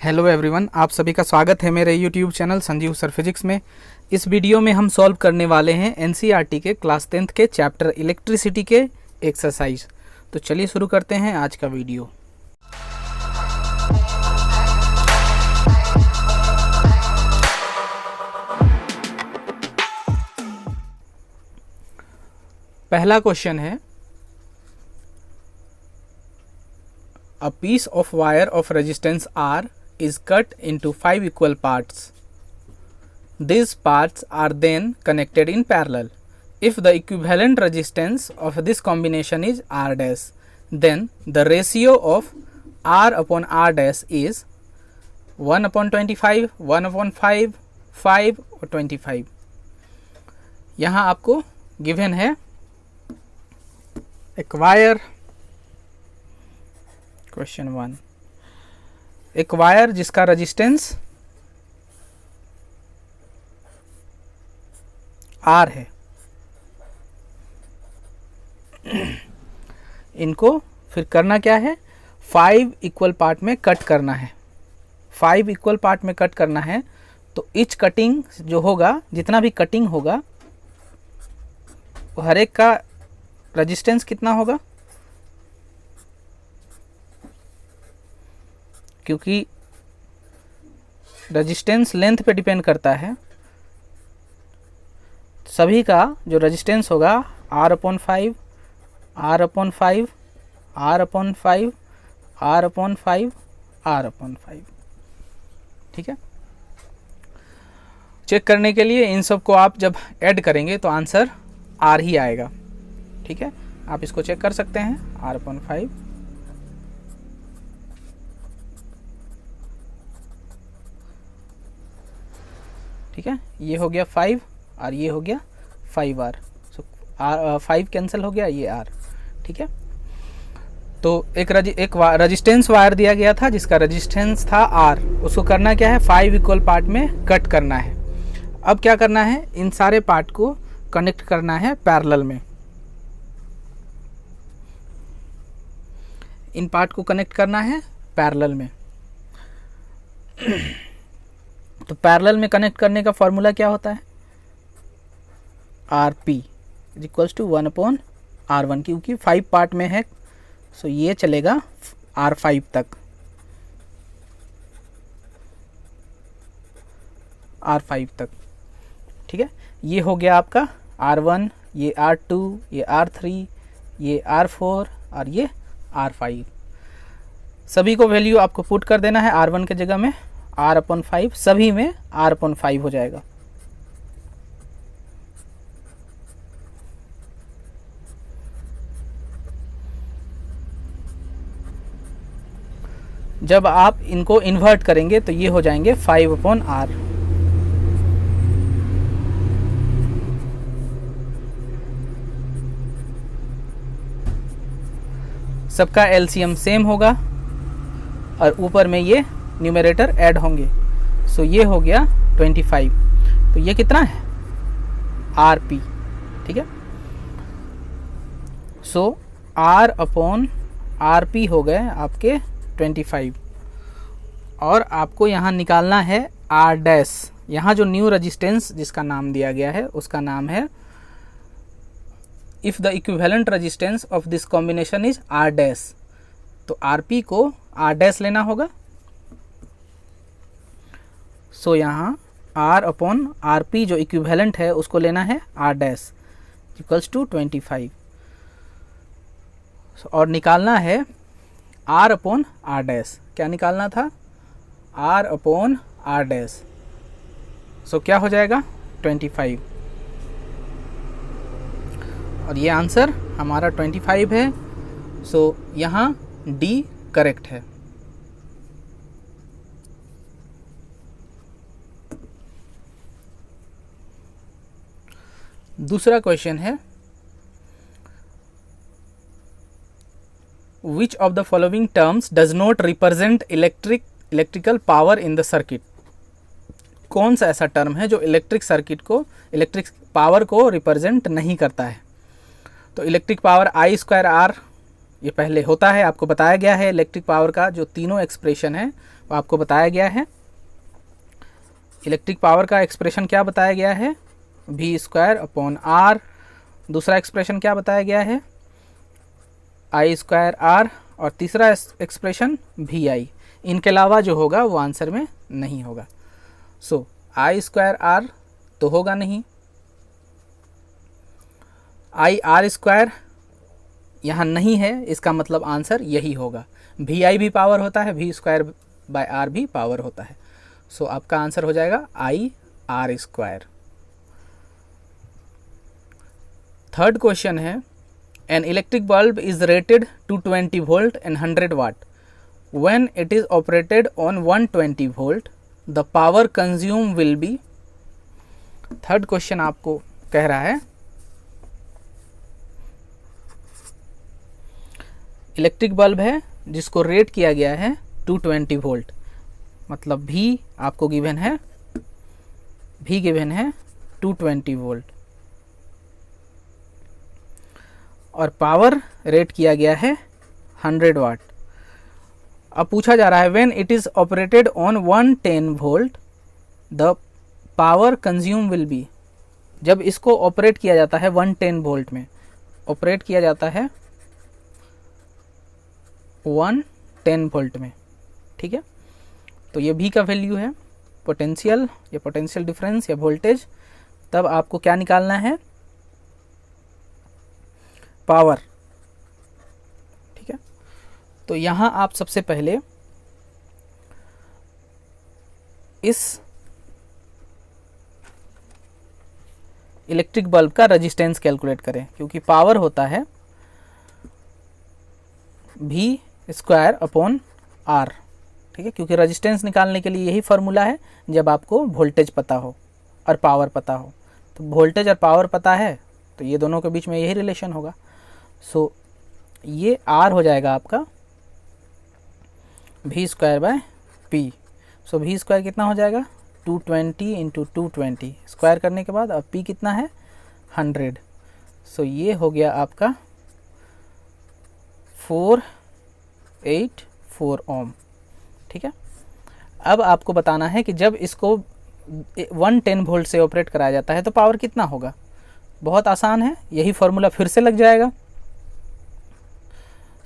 Hello everyone, आप सभी का स्वागत है मेरे YouTube channel Sanjeev sir physics में। इस वीडियो में हम सॉल्व करने वाले हैं एनसीईआरटी के क्लास 10th के चैप्टर इलेक्ट्रिसिटी के एक्सरसाइज। तो चलिए शुरू करते हैं आज का वीडियो। पहला क्वेश्चन है, a piece of wire of resistance R is cut into 5 equal parts. These parts are then connected in parallel. If the equivalent resistance of this combination is R dash, then the ratio of R upon R dash is 1 upon 25, 1 upon 5, 5 और 25। यहाँ आपको given है एक wire, question 1, एक wire जिसका resistance R है। इनको फिर करना क्या है, 5 इक्वल पार्ट में कट करना है। 5 इक्वल पार्ट में कट करना है तो ईच कटिंग जो होगा, जितना भी कटिंग होगा वो हर एक का रेजिस्टेंस कितना होगा, क्योंकि रेजिस्टेंस लेंथ पे डिपेंड करता है। सभी का जो रेजिस्टेंस होगा R upon 5, R upon 5, R upon 5, R upon 5, R upon 5। ठीक है, चेक करने के लिए इन सब को आप जब ऐड करेंगे तो आंसर R ही आएगा। ठीक है, आप इसको चेक कर सकते हैं, R अपॉन 5, ठीक है, ये हो गया 5 और ये हो गया 5R। सो 5 कैंसिल हो गया, ये R। ठीक है, तो एक रेजिस्टेंस वायर दिया गया था जिसका रेजिस्टेंस था R, उसको करना क्या है, 5 इक्वल पार्ट में कट करना है। अब क्या करना है, इन सारे पार्ट को कनेक्ट करना है पैरेलल में। इन पार्ट को कनेक्ट करना है पैरेलल में। तो पैरेलल में कनेक्ट करने का फॉर्मूला क्या होता है, RP is equals to 1 upon R1, क्योंकि 5 पार्ट में है सो ये चलेगा R5 तक, R5 तक। ठीक है, ये हो गया आपका R1, ये R2, ये R3, ये R4 और ये R5। सभी को वैल्यू आपको पुट कर देना है। R1 के जगह में R अपॉन 5, सभी में R अपॉन 5 हो जाएगा। जब आप इनको इन्वर्ट करेंगे तो ये हो जाएंगे 5 अपॉन R। सबका एलसीएम सेम होगा और ऊपर में ये न्यूमरेटर ऐड होंगे। सो ये हो गया 25। तो ये कितना है, RP। ठीक है, सो R अपॉन RP हो गए आपके 25। और आपको यहाँ निकालना है R डैश। यहाँ जो न्यू रेजिस्टेंस जिसका नाम दिया गया है उसका नाम है, if the equivalent resistance of this combination is R dash, तो RP को R डैश लेना होगा। सो यहाँ R अपॉन RP जो इक्विवेलेंट है उसको लेना है R डैश इक्वल्स टू 25। और निकालना है R अपॉन R डैश। क्या निकालना था, R अपॉन R डैश। सो क्या हो जाएगा, 25। और ये आंसर हमारा 25 है। सो यहाँ D करेक्ट है। दूसरा क्वेश्चन है, which of the following terms does not represent electrical power in the circuit. कौन सा ऐसा टर्म है जो इलेक्ट्रिक पावर को रिप्रेजेंट नहीं करता है। तो electric power I square R ये पहले होता है, आपको बताया गया है। इलेक्ट्रिक पावर का जो तीनों एक्सप्रेशन है वो आपको बताया गया है। इलेक्ट्रिक पावर का एक्सप्रेशन क्या बताया गया है, V²/R। दूसरा एक्सप्रेशन क्या बताया गया है, I²R। और तीसरा एक्सप्रेशन VI। इनके अलावा जो होगा वो आंसर में नहीं होगा। सो I²R तो होगा नहीं, IR² यहाँ नहीं है, इसका मतलब आंसर यही होगा। VI भी पावर होता है, V²/R भी पावर होता है। सो आपका आंसर हो जाएगा IR²। थर्ड क्वेश्चन है, an electric bulb is rated to 20 volt and 100 watt. When it is operated on 120 volt the power consume will be. Third question आपको कह रहा है इलेक्ट्रिक बल्ब है जिसको रेट किया गया है 220 वोल्ट, मतलब भी आपको गिवन है, भी गिवन है 220 वोल्ट, और पावर रेट किया गया है 100 वाट। अब पूछा जा रहा है when it is operated on 110 volt the power consume will B. जब इसको ऑपरेट किया जाता है 110 वोल्ट में, ऑपरेट किया जाता है 110 वोल्ट में, ठीक है। तो ये भी का वैल्यू है पोटेंशियल या पोटेंशियल डिफरेंस या वोल्टेज। तब आपको क्या निकालना है, पावर, ठीक है। तो यहां आप सबसे पहले इस इलेक्ट्रिक बल्ब का रेजिस्टेंस कैलकुलेट करें, क्योंकि पावर होता है V²/R, ठीक है। क्योंकि रेजिस्टेंस निकालने के लिए यही फॉर्मूला है, जब आपको वोल्टेज पता हो और पावर पता हो। तो वोल्टेज और पावर पता है तो ये दोनों के बीच में यही रिलेशन होगा। सो ये R हो जाएगा आपका V²/P। सो V² कितना हो जाएगा, 220 × 220 स्क्वायर करने के बाद अब P कितना है, 100। सो ये हो गया आपका 484 ओम, ठीक है। अब आपको बताना है कि जब इसको 110 वोल्ट से ऑपरेट कराया जाता है तो पावर कितना होगा। बहुत आसान है, यही फॉर्मूला फिर से लग जाएगा।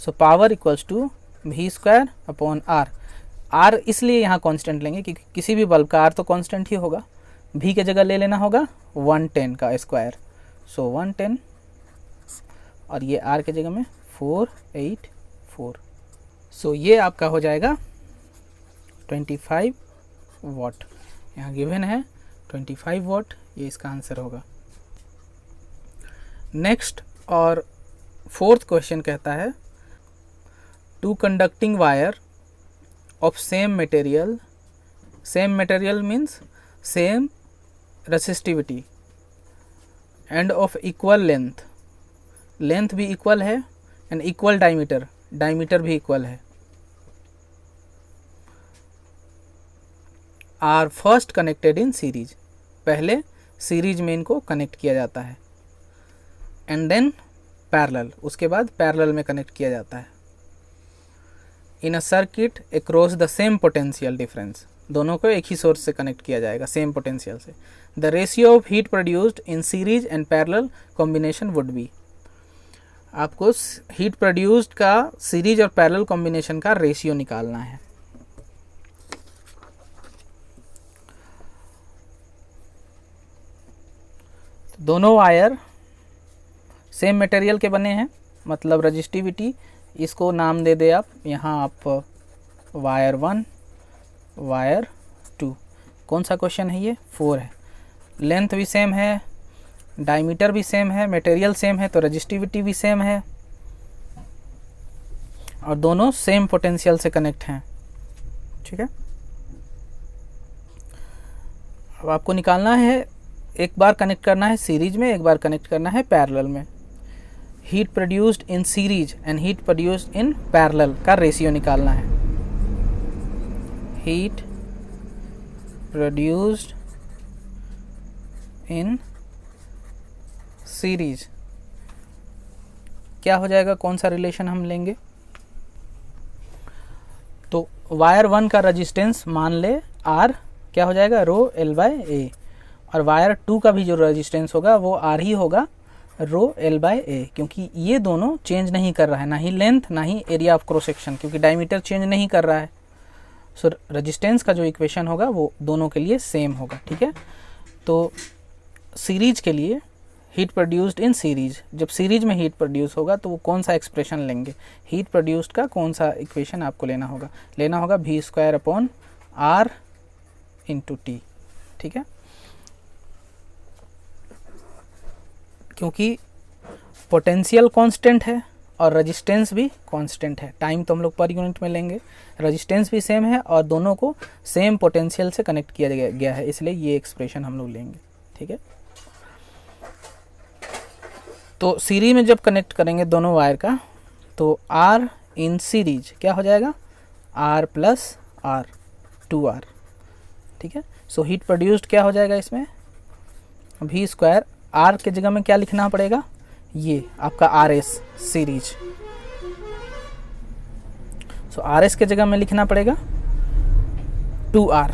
So power equals to V²/R। R इसलिए यहाँ कांस्टेंट लेंगे क्योंकि किसी भी बल्ब का R तो कांस्टेंट ही होगा। V के जगह ले लेना होगा 110 का स्क्वायर। सो 110 और ये R के जगह में 484। सो ये आपका हो जाएगा 25 वाट। यहाँ गिवन है 25 वाट, ये इसका आंसर होगा। नेक्स्ट और फोर्थ क्वेश्चन कहता है two conducting wire of same material means same resistivity and of equal length भी equal है and equal diameter भी equal है, are first connected in series। पहले सीरीज में इनको कनेक्ट किया जाता है and then parallel, उसके बाद पैरेलल में कनेक्ट किया जाता है। In a circuit across the same potential difference, दोनों को एक ही सोर्स से कनेक्ट किया जाएगा सेम पोटेंशियल से। The ratio of heat produced in series and parallel combination would be. आपको हीट प्रोड्यूस्ड का सीरीज और पैरेलल कॉम्बिनेशन का रेशियो निकालना है। दोनों वायर सेम मटेरियल के बने हैं, मतलब रजिस्टिविटी, इसको नाम दे दे आप, यहाँ आप वायर 1 वायर 2। कौन सा क्वेश्चन है ये, 4 है। लेंथ भी सेम है, डायमीटर भी सेम है, मटेरियल सेम है तो रजिस्टिविटी भी सेम है, और दोनों सेम पोटेंशियल से कनेक्ट हैं, ठीक है। अब आपको निकालना है, एक बार कनेक्ट करना है सीरीज में, एक बार कनेक्ट करना है पैरेलल में। Heat produced in series and heat produced in parallel का रेशियो निकालना है। हीट प्रोड्यूस्ड इन सीरीज क्या हो जाएगा, कौन सा रिलेशन हम लेंगे, तो वायर 1 का रजिस्टेंस मान ले आर, क्या हो जाएगा रो एल बाय ए, और वायर 2 का भी जो रजिस्टेंस होगा वो आर ही होगा रो एल बाय ए, क्योंकि ये दोनों चेंज नहीं कर रहा है, ना ही लेंथ ना ही एरिया ऑफ क्रॉस सेक्शन, क्योंकि डायमीटर चेंज नहीं कर रहा है। सो रजिस्टेंस का जो इक्वेशन होगा वो दोनों के लिए सेम होगा। ठीक है, तो सीरीज के लिए हीट प्रोड्यूस्ड इन सीरीज, जब सीरीज में हीट प्रोड्यूस होगा तो वो कौन सा एक्सप्रेशन लेंगे, हीट प्रोड्यूस्ड का कौन सा इक्वेशन आपको लेना होगा V square upon R into T. ठीक है, क्योंकि पोटेंशियल कांस्टेंट है और रेजिस्टेंस भी कांस्टेंट है, टाइम तो हम लोग पर यूनिट में लेंगे, रेजिस्टेंस भी सेम है और दोनों को सेम पोटेंशियल से कनेक्ट किया गया है, इसलिए ये एक्सप्रेशन हम लोग लेंगे। ठीक है, तो सीरीज में जब कनेक्ट करेंगे दोनों वायर का तो आर इन सीरीज क्या हो जाएगा, आर प्लस आर 2R। ठीक है, सो हीट प्रोड्यूस्ड क्या हो जाएगा इसमें, वी स्क्वायर, आर के जगह में क्या लिखना पड़ेगा, ये आपका आर एस सीरीज, सो आर एस के जगह में लिखना पड़ेगा 2R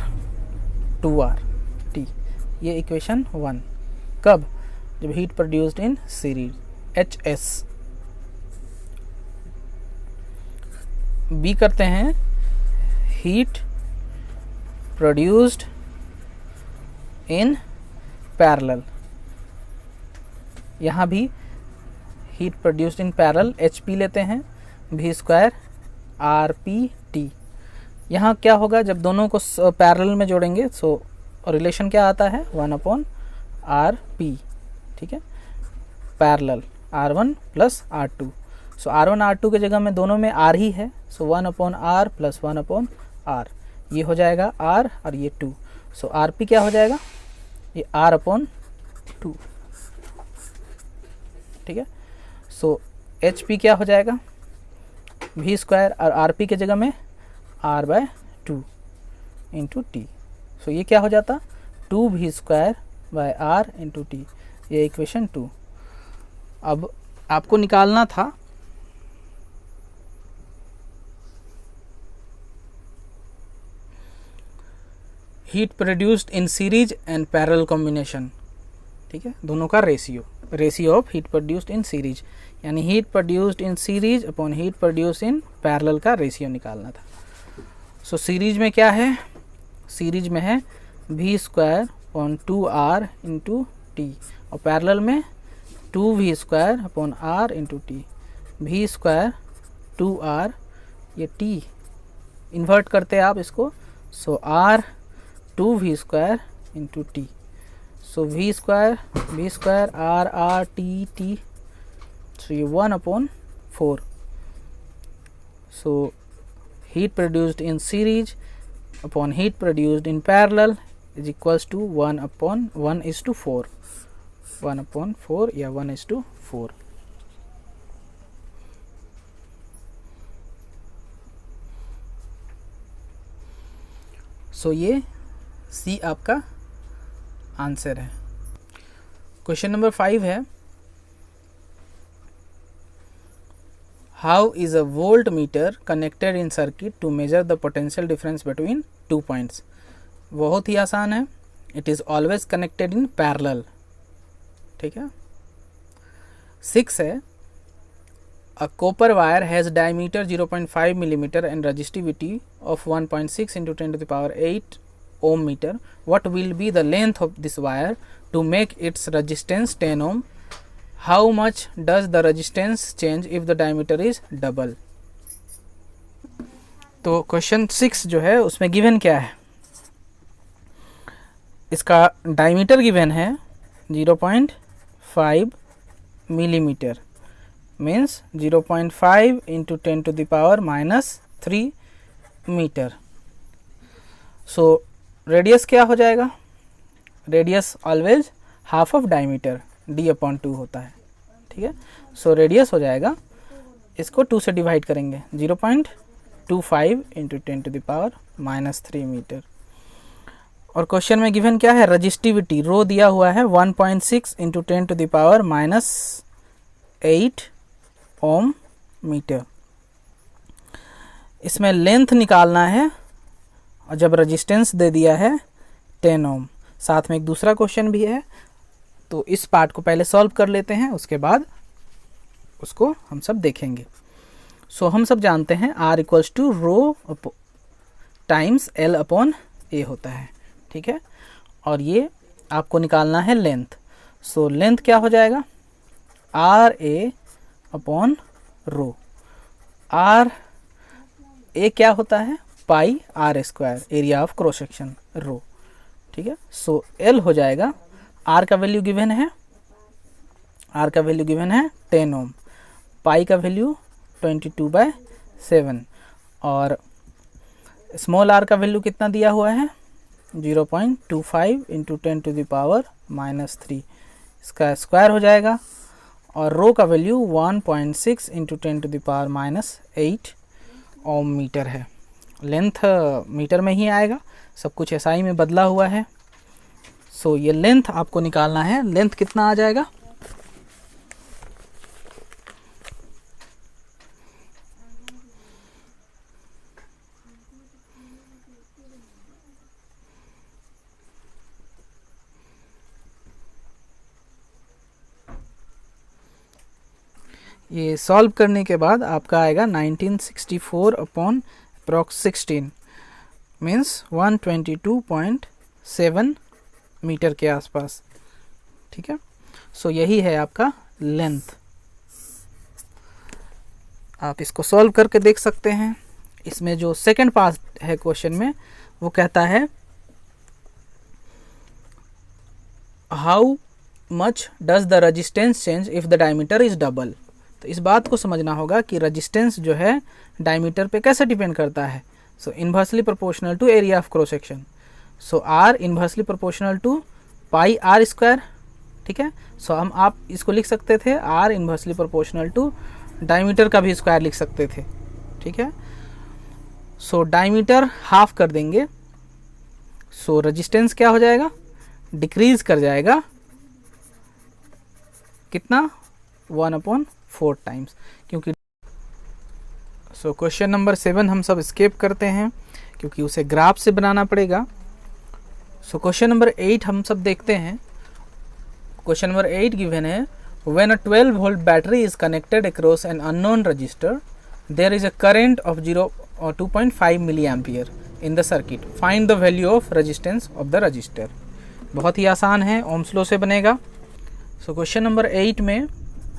टी, ये इक्वेशन 1। कब, जब heat produced in series, H S. बी करते हैं हीट प्रोड्यूस्ड इन पैरेलल, यहाँ भी heat produced in parallel H P लेते हैं, V square R P T. यहाँ क्या होगा, जब दोनों को पैरेलल में जोड़ेंगे सो रिलेशन क्या आता है, 1/r/p। ठीक है, पैरेलल R1 प्लस R2, सो R1 R2 के जगह में दोनों में R ही है, सो 1/r प्लस 1/r, ये हो जाएगा R और ये 2, सो RP क्या हो जाएगा, ये R/2। ठीक है, सो HP क्या हो जाएगा, वी स्क्वायर और RP के जगह में R/2 इंटू टी, सो ये क्या हो जाता, 2v square by R into T, ये इक्वेशन 2। अब आपको निकालना था heat produced in series and parallel combination. ठीक है, दोनों का ratio of heat produced in series, यानी heat produced in series upon heat produced in parallel का रेशियो निकालना था। सो सीरीज में क्या है, सीरीज में है V square upon 2R into T, और पैरेलल में 2v square upon R into T, V square 2R, ये t इन्वर्ट करते हैं आप इसको, so R 2v square into T, so v square R t, so ये 1/4। So heat produced in series upon heat produced in parallel is equals to 1/1:4, 1/4 या 1:4। सो ये सी आपका answer है। क्वेश्चन नंबर 5 है, how is a voltmeter connected in circuit to measure the potential difference between 2 points. बहुत ही आसान है, it is always connected in parallel. ठीक है, 6 है, a copper wire has diameter 0.5 millimetre and resistivity of 1.6 into 10⁸ ohm meter. What will be the length of this wire to make its resistance 10 ohm? How much does the resistance change if the diameter is double? तो question 6 जो है उसमें given क्या है, इसका diameter given है 0.5 millimetre, means 0.5 into 10⁻³ metre. So radius क्या हो जाएगा, radius always half of diameter, d/2 होता है। ठीक है, सो रेडियस हो जाएगा, इसको 2 से डिवाइड करेंगे, 0.25 into 10⁻³ मीटर। और क्वेश्चन में गिवन क्या है, रजिस्टिविटी रो दिया हुआ है 1.6 into 10⁻⁸ ओम मीटर। इसमें लेंथ निकालना है और जब रेजिस्टेंस दे दिया है 10 ओम। साथ में एक दूसरा क्वेश्चन भी है, तो इस पार्ट को पहले सॉल्व कर लेते हैं, उसके बाद उसको हम सब देखेंगे। सो हम सब जानते हैं R equals to rho times L upon A होता है, ठीक है। और ये आपको निकालना है लेंथ। सो लेंथ क्या हो जाएगा, R A upon rho. R A क्या होता है, pi R square, area of cross section rho, ठीक है। सो एल हो जाएगा, आर का वैल्यू गिवन है, आर का वैल्यू गिवन है 10 ओम, पाई का वैल्यू 22/7 और स्मॉल आर का वैल्यू कितना दिया हुआ है 0.25 इंटू 10 टू द पावर -3, इसका स्क्वायर हो जाएगा। और रो का value 1.6 into 10 to the power -8 ohm metre है। लेंथ मीटर में ही आएगा, सब कुछ एसआई में बदला हुआ है। सो ये लेंथ आपको निकालना है, लेंथ कितना आ जाएगा, ये सॉल्व करने के बाद आपका आएगा 1964 अपॉन अप्रॉक्स 16 मीन्स 122.7 मीटर के आसपास, ठीक है। सो यही है आपका लेंथ। आप इसको सॉल्व करके देख सकते हैं। इसमें जो सेकंड पार्ट है क्वेश्चन में वो कहता है how much does the resistance change if the diameter is double. तो इस बात को समझना होगा कि रेजिस्टेंस जो है डायमीटर पे कैसे डिपेंड करता है। So inversely proportional to area of cross section. So R inversely proportional to pi R square, ठीक है। सो हम आप इसको लिख सकते थे R inversely proportional to diameter का भी स्क्वायर लिख सकते थे, ठीक है। सो डायमीटर हाफ कर देंगे, सो रेजिस्टेंस क्या हो जाएगा, डिक्रीज कर जाएगा, कितना 1/4 टाइम्स, क्योंकि सो क्वेश्चन नंबर 7 हम सब स्केप करते हैं क्योंकि उसे ग्राफ से बनाना पड़ेगा। सो क्वेश्चन नंबर 8 हम सब देखते हैं। क्वेश्चन नंबर 8 गिवन है when a 12 volt battery is connected across an unknown resistor there is a current of 2.5 milliampere in the circuit, find the value of resistance of the resistor. बहुत ही आसान है, ohms law से बनेगा। सो question number 8 में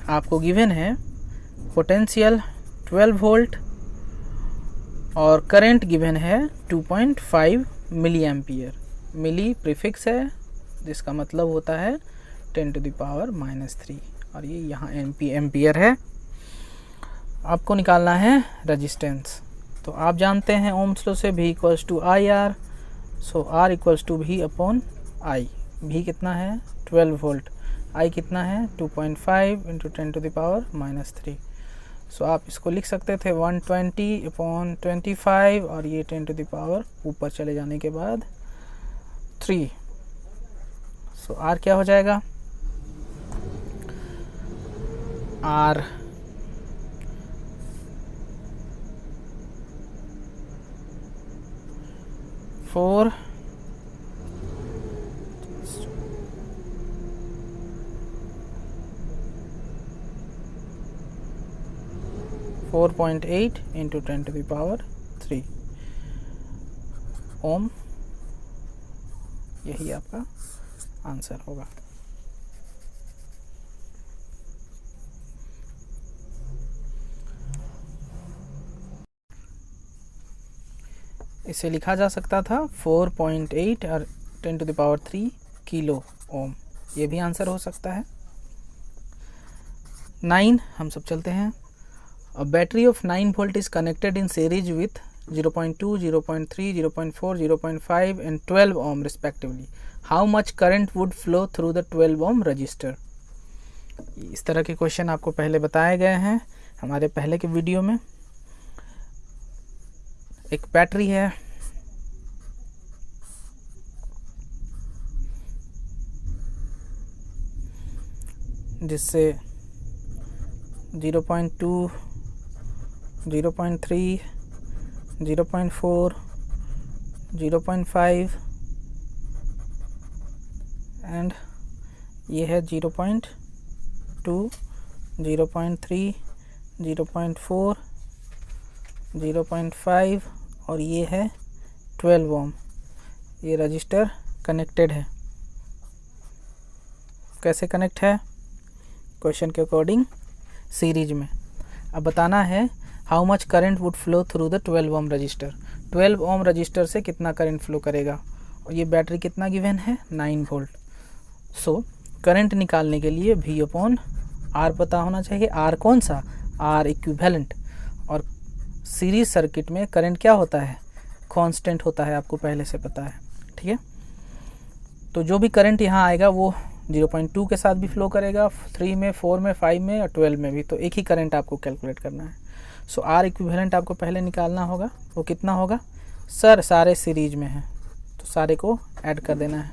आपको given है potential 12 volt और करंट गिवन है 2.5 मिली एम्पियर। मिली प्रीफिक्स है जिसका मतलब होता है 10 टू द पावर -3 और ये यहाँ एम्पियर है। आपको निकालना है रेजिस्टेंस। तो आप जानते हैं ओम्स लॉ से V equals to I R. So R equals to V upon I. V कितना है 12 वोल्ट, I कितना है 2.5 into 10 to the power -3। So आप इसको लिख सकते थे 120/25 और ये 10 टू द पावर ऊपर चले जाने के बाद 3। सो R क्या हो जाएगा, R 4.8 into 10 to the power 3 ohm. यही आपका आंसर होगा। इसे लिखा जा सकता था 4.8 और 10 to the power 3 kilo ohm, ये भी आंसर हो सकता है। 9 हम सब चलते हैं। A battery of 9 volt is connected in series with 0.2, 0.3, 0.4, 0.5 and 12 ohm respectively. How much current would flow through the 12 ohm resistor? इस तरह के क्वेश्चन आपको पहले बताए गए हैं हमारे पहले के वीडियो में। एक बैटरी है, जिससे 0.2, 0.3, 0.4, 0.5 एंड ये है 0.2, 0.3, 0.4, 0.5 और ये है 12 ओम। ये रजिस्टर कनेक्टेड है। कैसे कनेक्ट है? क्वेश्चन के अकॉर्डिंग सीरीज में। अब बताना है how much current would flow through the 12 ohm resistor. 12 ohm resistor से कितना करंट फ्लो करेगा, और ये बैटरी कितना गिवन है, 9 वोल्ट। सो करंट निकालने के लिए V अपॉन R पता होना चाहिए। R कौन सा? R equivalent. और सीरीज सर्किट में करंट क्या होता है, कांस्टेंट होता है, आपको पहले से पता है। ठीक है, तो जो भी करंट यहाँ आएगा वो 0.2 के साथ भी फ्लो करेगा, 3 में, 4 में, 5 में और 12 में भी। तो एक ही करंट आपको कैलकुलेट करना है। सो R इक्विवेलेंट आपको पहले निकालना होगा। वो कितना होगा? सर सारे सीरीज में है तो सारे को ऐड कर देना है।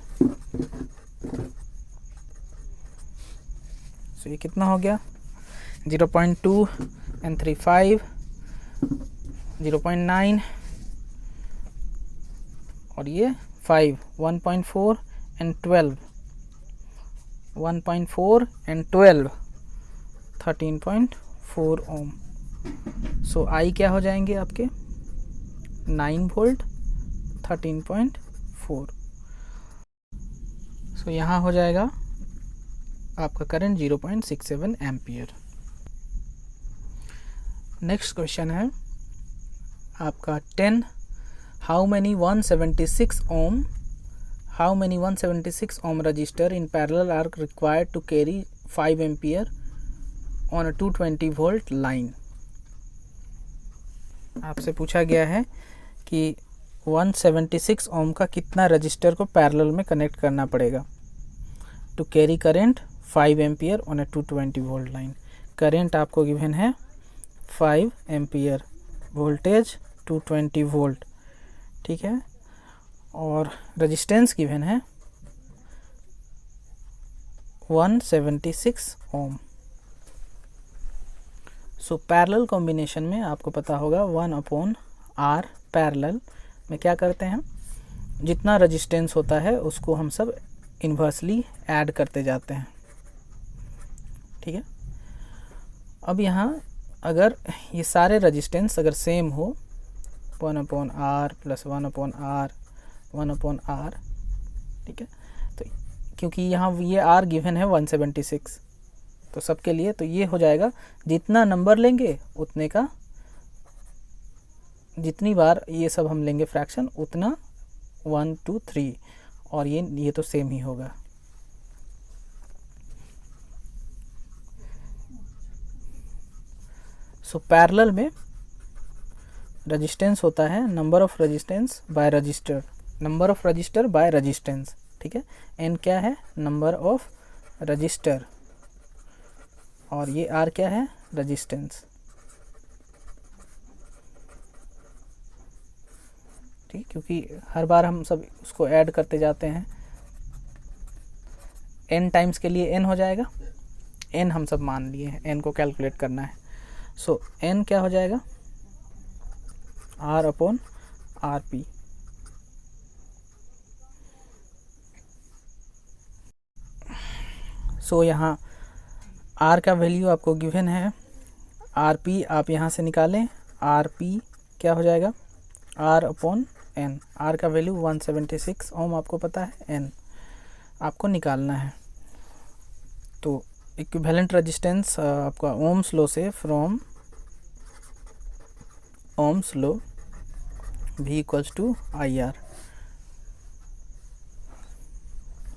सो ये कितना हो गया? 0.2 एंड 3 5, 0.9 और ये 5, 1.4 एंड 12, 1.4 एंड 12, 13.4 ओम। सो आई क्या हो जाएंगे आपके? 9 वोल्ट, 13.4। सो यहाँ हो जाएगा आपका करंट 0.67 एम्पियर। नेक्स्ट क्वेश्चन है आपका 10, how many 176 ohm resistor in parallel are required to carry 5 ampere on a 220 volt line. आपसे पूछा गया है कि 176 ओम का कितना रजिस्टर को पैरेलल में कनेक्ट करना पड़ेगा to carry current 5 ampere on a 220 volt line. Current आपको गिवन है 5 एम्पियर, वोल्टेज 220 वोल्ट। ठीक है, और रेजिस्टेंस गिवन है 176 ओम। सो पैरेलल कॉम्बिनेशन में आपको पता होगा 1/R। पैरेलल में क्या करते हैं, जितना रेजिस्टेंस होता है उसको हम सब इन्वर्सली ऐड करते जाते हैं। ठीक है, अब यहाँ अगर ये सारे रेजिस्टेंस अगर सेम हो, 1/R प्लस 1/R, 1/R, ठीक है, तो क्योंकि यहाँ ये R गिवन है 176 तो सबके लिए, तो ये हो जाएगा जितना नंबर लेंगे उतने का, जितनी बार ये सब हम लेंगे फ्रैक्शन उतना 1 2 3, और ये तो सेम ही होगा। सो पैरेलल में रेजिस्टेंस होता है number of resistance by register, number of resistor by resistance. ठीक है, एन क्या है? नंबर ऑफ रजिस्टर, और ये आर क्या है? रेजिस्टेंस। ठीक, क्योंकि हर बार हम सब उसको ऐड करते जाते हैं। एन टाइम्स के लिए एन हो जाएगा, एन हम सब मान लिए हैं, एन को कैलकुलेट करना है। सो एन क्या हो जाएगा? R/RP। सो यहाँ R का वैल्यू आपको गिवन है, RP आप यहाँ से निकालें, RP क्या हो जाएगा? R/N। R का वैल्यू 176 ओम आपको पता है, N आपको निकालना है। तो इक्विवेलेंट रेजिस्टेंस आपका ओम्स लॉ से, from Ohm's law V = IR।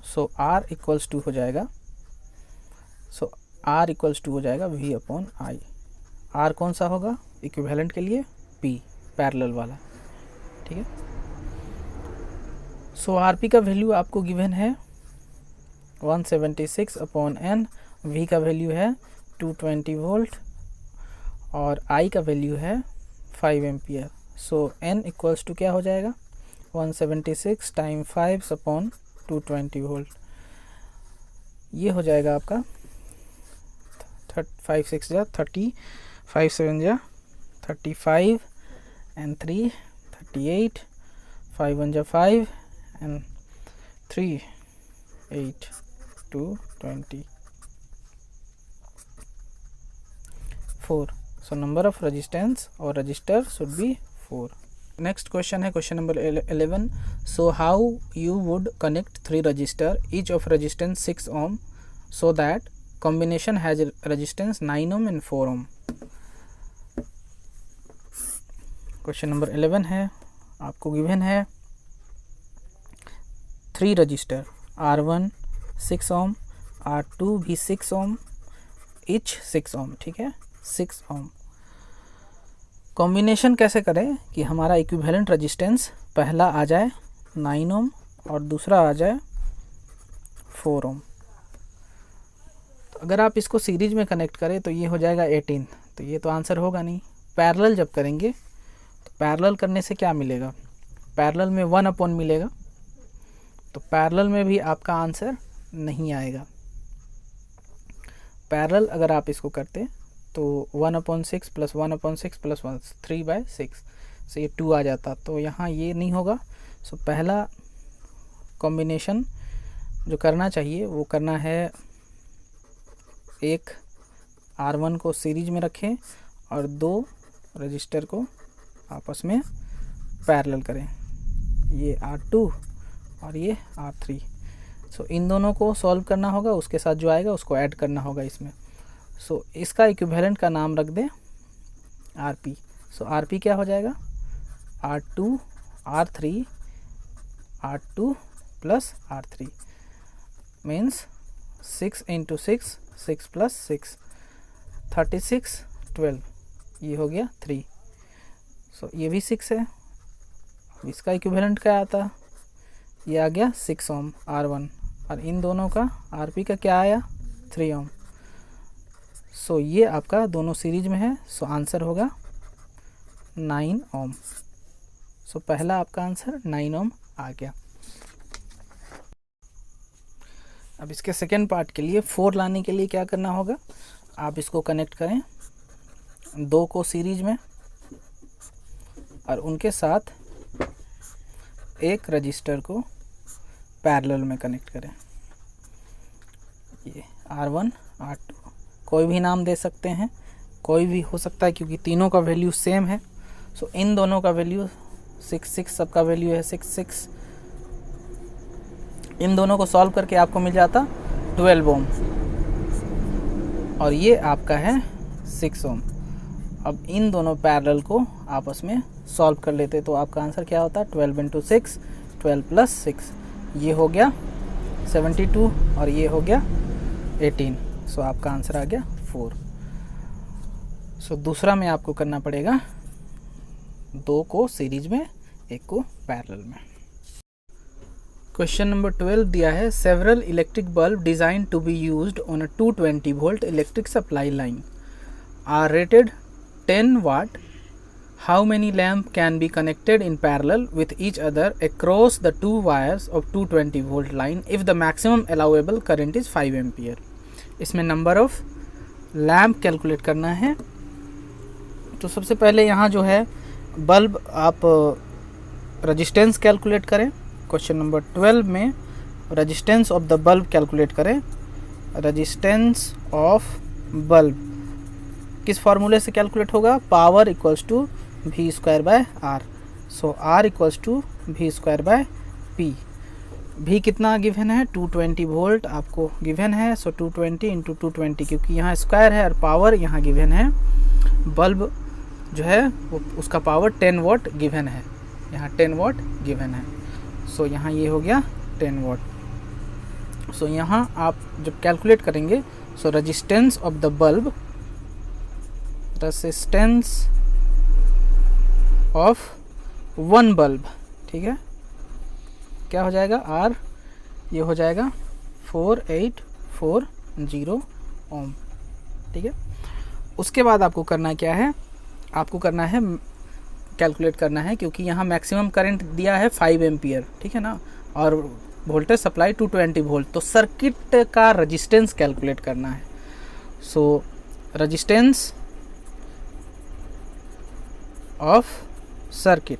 So R = हो जाएगा, सो R = हो जाएगा V/I। R कौन सा होगा इक्विवेलेंट के लिए? P, पैरेलल वाला। ठीक है, सो RP का वैल्यू आपको गिवन है 176/N, V का वैल्यू है 220 वोल्ट और I का वैल्यू है 5 एम्पियर। सो N = क्या हो जाएगा? 176 × 5/220 वोल्ट। ये हो जाएगा आपका 5 6 जा 30, 5 7 जा 35 and 3 38, 5 1 जा 5 and 3 8 2 24. So number of resistance or resistor should be 4. Next question है question number 11. So how you would connect 3 resistor, each of resistance 6 ohm, so that combination has resistance 9 ohm and 4 ohm. Question number 11 है, आपको given है 3 register R1 6 ओम, R2 भी 6 ओम, each 6 ओम, ठीक है 6 ओम. Combination कैसे करें कि हमारा इक्विवेलेंट रेजिस्टेंस पहला आ जाए 9 ओम और दूसरा आ जाए 4 ओम. तो अगर आप इसको सीरीज में कनेक्ट करें तो ये हो जाएगा 18. तो ये तो आंसर होगा नहीं. पैरेलल जब करेंगे तो पैरेलल करने से क्या मिलेगा, पैरेलल में 1 मिलेगा, तो पैरेलल में भी आपका आंसर नहीं आएगा. पैरेलल अगर आप इसको करते तो 1/6 प्लस 1/6 प्लस 1 3/6 से ये 2 आ जाता, तो यहाँ ये नहीं होगा. सो पहला कॉम्बिनेशन जो करना चाहिए वो करना है, एक R1 को सीरीज में रखें और 2 रजिस्टर को आपस में पैरेलल करें, ये R2 और ये R3. सो इन दोनों को सॉल्व करना होगा, उसके साथ जो आएगा उसको ऐड करना होगा इसमें. सो इसका इक्विवेलेंट का नाम रख दें RP. सो RP क्या हो जाएगा, R2 R3 R2 plus R3 means 6 × 6 6 + 6 36 12, ये हो गया 3. सो ये भी 6 है. इसका इक्विवेलेंट क्या आता, ये आ गया 6 ओम R1 और इन दोनों का RP का क्या आया 3 ओम. सो ये आपका दोनों सीरीज में है, सो आंसर होगा 9 ओम. सो पहला आपका आंसर 9 ओम आ गया. अब इसके सेकेंड पार्ट के लिए 4 लाने के लिए क्या करना होगा, आप इसको कनेक्ट करें 2 को सीरीज में और उनके साथ एक रजिस्टर को पैरेलल में कनेक्ट करें. ये R1 R2 कोई भी नाम दे सकते हैं, कोई भी हो सकता है क्योंकि तीनों का वैल्यू सेम है. सो इन दोनों का वैल्यू 6 6, सबका वैल्यू है 6 6. इन दोनों को सॉल्व करके आपको मिल जाता 12 ओम और ये आपका है 6 ओम. अब इन दोनों पैरेलल को आपस में सॉल्व कर लेते तो आपका आंसर क्या होता, 12 × 6 12 + 6, ये हो गया 72 और ये हो गया 18. सो आपका आंसर आ गया 4. सो दूसरा में आपको करना पड़ेगा 2 को सीरीज में, 1 को पैरेलल में. क्वेश्चन नंबर 12 दिया है, several electric bulb design to be used on a 220 volt electric supply line are rated 10 watt. How many lamp can be connected in parallel with each other across the 2 wires of 220 volt line if the maximum allowable current is 5 ampere. इसमें number of lamp calculate करना है. तो सबसे पहले यहाँ जो है bulb आप रेजिस्टेंस कैलकुलेट करें. क्वेश्चन नंबर 12 में resistance of the bulb calculate करें. रेजिस्टेंस ऑफ बल्ब किस फार्मूले से कैलकुलेट होगा, power equals to V²/R. So R equals to V²/P. भी कितना गिवन है, 220 वोल्ट आपको गिवन है. सो 220 × 220 क्योंकि यहाँ स्क्वायर है और पावर यहाँ गिवन है. बल्ब जो है वो उसका पावर 10 वाट गिवन है, यहाँ 10 वाट गिवन है. सो यहाँ ये हो गया 10 वाट. सो यहाँ आप जब कैलकुलेट करेंगे, सो resistance of the bulb, resistance of 1 bulb, ठीक है, क्या हो जाएगा R, ये हो जाएगा 4840 ओम. ठीक है. उसके बाद आपको करना क्या है, आपको करना है कैलकुलेट करना है क्योंकि यहाँ मैक्सिमम करंट दिया है 5 एम्पियर, ठीक है ना, और वोल्टेज सप्लाई 220 वोल्ट, तो सर्किट का रेजिस्टेंस कैलकुलेट करना है. सो रजिस्टेंस ऑफ सर्किट,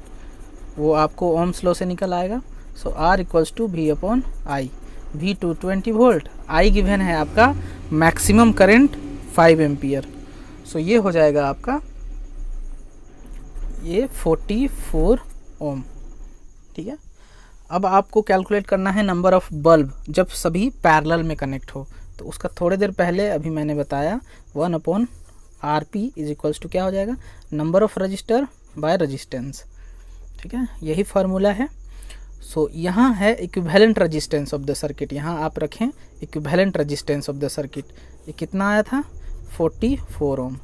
वो आपको ओम्स लॉ से निकल आएगा। So R equals to V upon I, V 220 volt, I given है आपका मैक्सिमम करंट 5 एम्पियर। सो ये हो जाएगा आपका ये 44 ओम। ठीक है, अब आपको कैलकुलेट करना है नंबर ऑफ बल्ब जब सभी पैरेलल में कनेक्ट हो। तो उसका थोड़ी देर पहले अभी मैंने बताया 1 upon RP is equals to क्या हो जाएगा, number of resistor by resistance. ठीक है, यही फार्मूला है। सो यहाँ है equivalent resistance of the circuit, यहाँ आप रखें equivalent resistance of the circuit. ये कितना आया था, 44 ओम।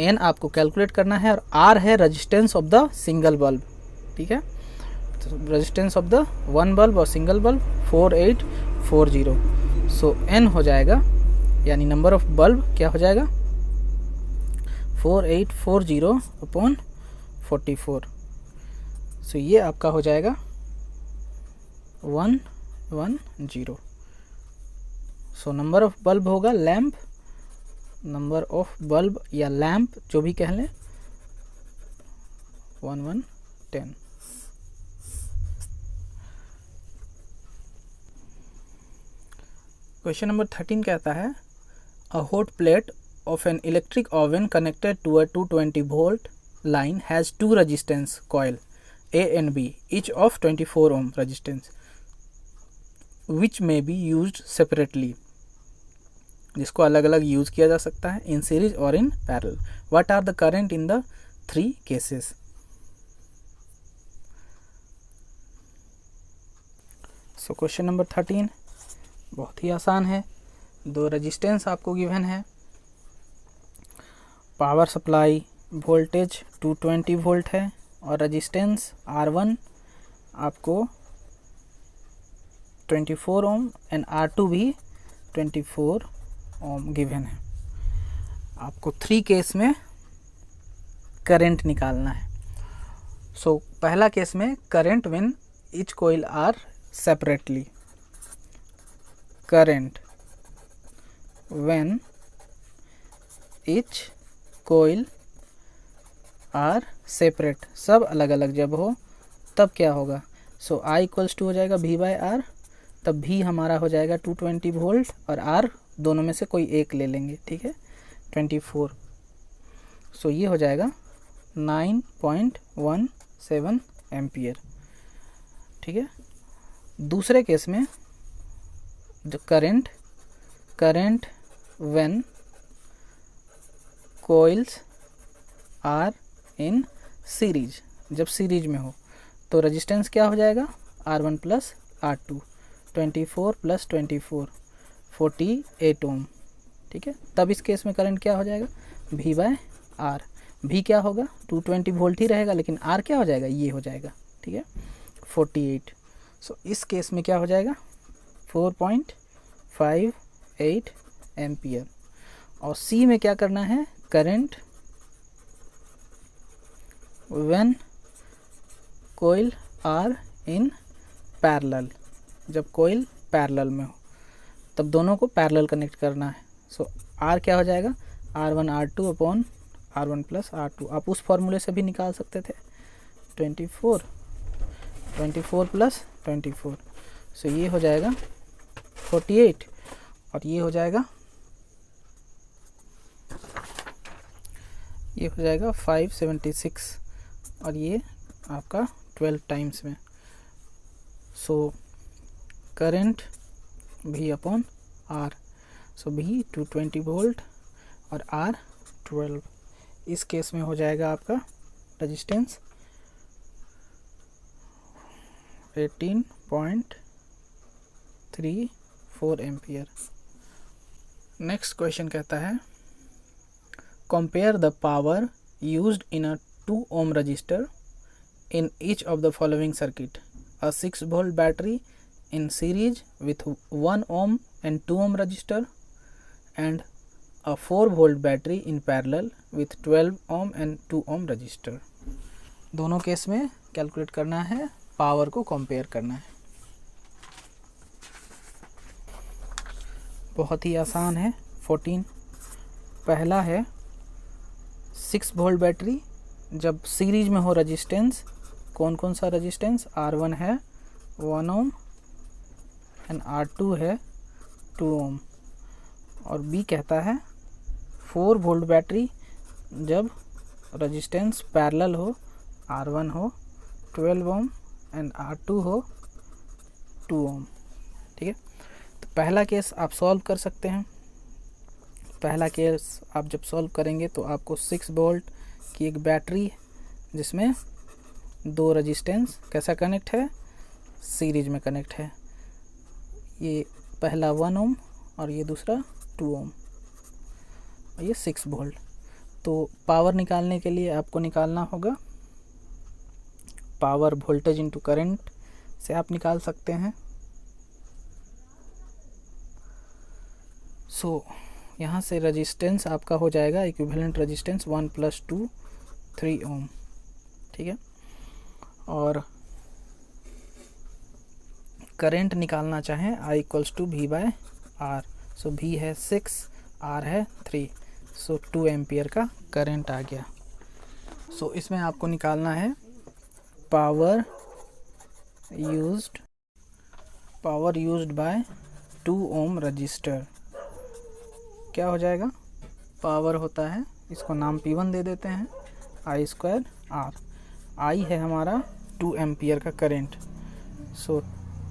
एन आपको कैलकुलेट करना है और आर है resistance of the single bulb. ठीक है, resistance of the one bulb और सिंगल बल्ब 4840। सो एन हो जाएगा, यानी नंबर ऑफ बल्ब क्या हो जाएगा, 4840 अपॉन 44। सो ये आपका हो जाएगा 110। सो नंबर ऑफ बल्ब होगा लैम्प, नंबर ऑफ बल्ब या लैम्प जो भी कह लें, 1110। क्वेश्चन नंबर 13 कहता है a hot plate of an electric oven connected to a 220 volt line has two resistance coil A and B each of 24 ohm resistance which may be used separately, जिसको अलग अलग use किया जा सकता है in series और in parallel. What are the current in the 3 cases. So question number 13 बहुत ही आसान है। दो रेजिस्टेंस आपको गिवन है, पावर सप्लाई वोल्टेज 220 वोल्ट है और रेजिस्टेंस R1 आपको 24 ओम एंड R2 भी 24 ओम गिवन है। आपको 3 केस में करंट निकालना है। सो पहला केस में current when each coil are separately, current when each coil are separate, सब अलग अलग जब हो तब क्या होगा। सो I इक्वल्स टू हो जाएगा V बाय आर, तब V हमारा हो जाएगा 220 वोल्ट और R दोनों में से कोई एक ले लेंगे। ठीक है, 24। सो ये हो जाएगा 9.17 एम्पियर। ठीक है, दूसरे केस में जो current when coils are in series, जब सीरीज में हो तो रेजिस्टेंस क्या हो जाएगा, R1 प्लस R2, 24 प्लस 24 48 ओम। ठीक है, तब इस केस में करंट क्या हो जाएगा, V बाय आर। V क्या होगा, 220 वोल्ट ही रहेगा, लेकिन R क्या हो जाएगा, ये हो जाएगा। ठीक है, 48। सो इस केस में क्या हो जाएगा, 4.58 एम्पियर। और C में क्या करना है, current when coil are in parallel, जब कोइल पैरेलल में हो तब दोनों को पैरेलल कनेक्ट करना है। सो R क्या हो जाएगा, R1 R2 upon R1 plus R2। आप उस फॉर्मूले से भी निकाल सकते थे, 24 प्लस 24। सो ये हो जाएगा 48 और ये हो जाएगा 576 और ये आपका 12 टाइम्स में। So current V upon R, सो V 220 वोल्ट और R 12। इस केस में हो जाएगा आपका रेजिस्टेंस 18.34 एम्पियर। नेक्स्ट क्वेश्चन कहता है compare the power used in a 2 ohm resistor in each of the following circuit: a 6 volt battery in series with 1 ohm and 2 ohm resistor, and a 4 volt battery in parallel with 12 ohm and 2 ohm resistor। दोनों case में calculate करना है, power को compare करना है। बहुत ही आसान है। 14 पहला है 6 वोल्ट बैटरी जब सीरीज में हो रेजिस्टेंस, कौन कौन सा रेजिस्टेंस, R1 है 1 ओम एंड R2 है 2 ओम। और B कहता है 4 वोल्ट बैटरी जब रेजिस्टेंस पैरेलल हो, R1 हो 12 ओम एंड R2 हो 2 ओम। ठीक है, तो पहला केस आप सॉल्व कर सकते हैं। पहला केस आप जब सॉल्व करेंगे तो आपको 6 वोल्ट की एक बैटरी जिसमें 2 रेजिस्टेंस कैसा कनेक्ट है, सीरीज में कनेक्ट है। ये पहला 1 ओम और ये दूसरा 2 ओम और ये 6 वोल्ट। तो पावर निकालने के लिए आपको निकालना होगा पावर वोल्टेज इनटू करंट से आप निकाल सकते हैं। सो यहाँ से रेजिस्टेंस आपका हो जाएगा इक्विवेलेंट रेजिस्टेंस 1 + 2 3 ओम। ठीक है, और करंट निकालना चाहें I = V/R। सो V है 6, R है 3, सो 2 एम्पियर का करंट आ गया। सो इसमें आपको निकालना है power used by 2 ohm resistor. क्या हो जाएगा, पावर होता है, इसको नाम P1 दे देते हैं, I² R। I है हमारा 2 एम्पियर का करंट, सो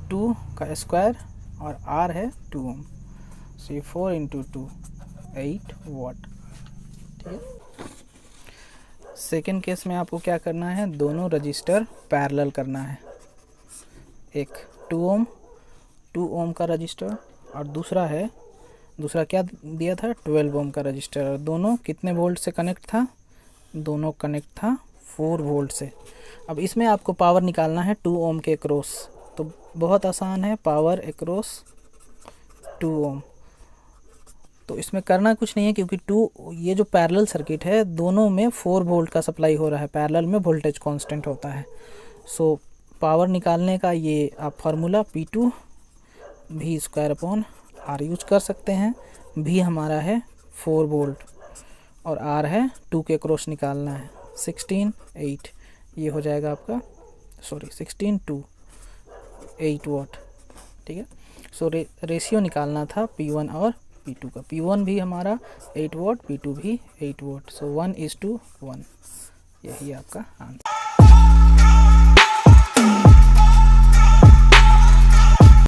2 का स्क्वायर और R है 2 ओम, सो ये 4 × 2 8 वाट। ठीक है, सेकेंड केस में आपको क्या करना है, दोनों रजिस्टर पैरेलल करना है। एक 2 ओम का रजिस्टर और दूसरा क्या दिया था, 12 ओम का रजिस्टर। और दोनों कितने वोल्ट से कनेक्ट था, दोनों कनेक्ट था 4 वोल्ट से। अब इसमें आपको पावर निकालना है 2 ओम के अक्रॉस, तो बहुत आसान है, पावर अक्रॉस 2 ओम। तो इसमें करना कुछ नहीं है क्योंकि ये जो पैरेलल सर्किट है दोनों में 4 वोल्ट का सप्लाई हो रहा है, पैरेलल में वोल्टेज कांस्टेंट होता है। सो पावर निकालने का ये आप formula P2 V² R use कर सकते हैं। V हमारा है 4 वोल्ट और R है 2 के क्रॉस निकालना है, 16 8, ये हो जाएगा आपका 16 2 8 वाट। ठीक है, सो रेशियो निकालना था P1 और P2 का। P1 भी हमारा 8 वाट, P2 भी 8 वाट, सो 1:1, यही आपका आंसर।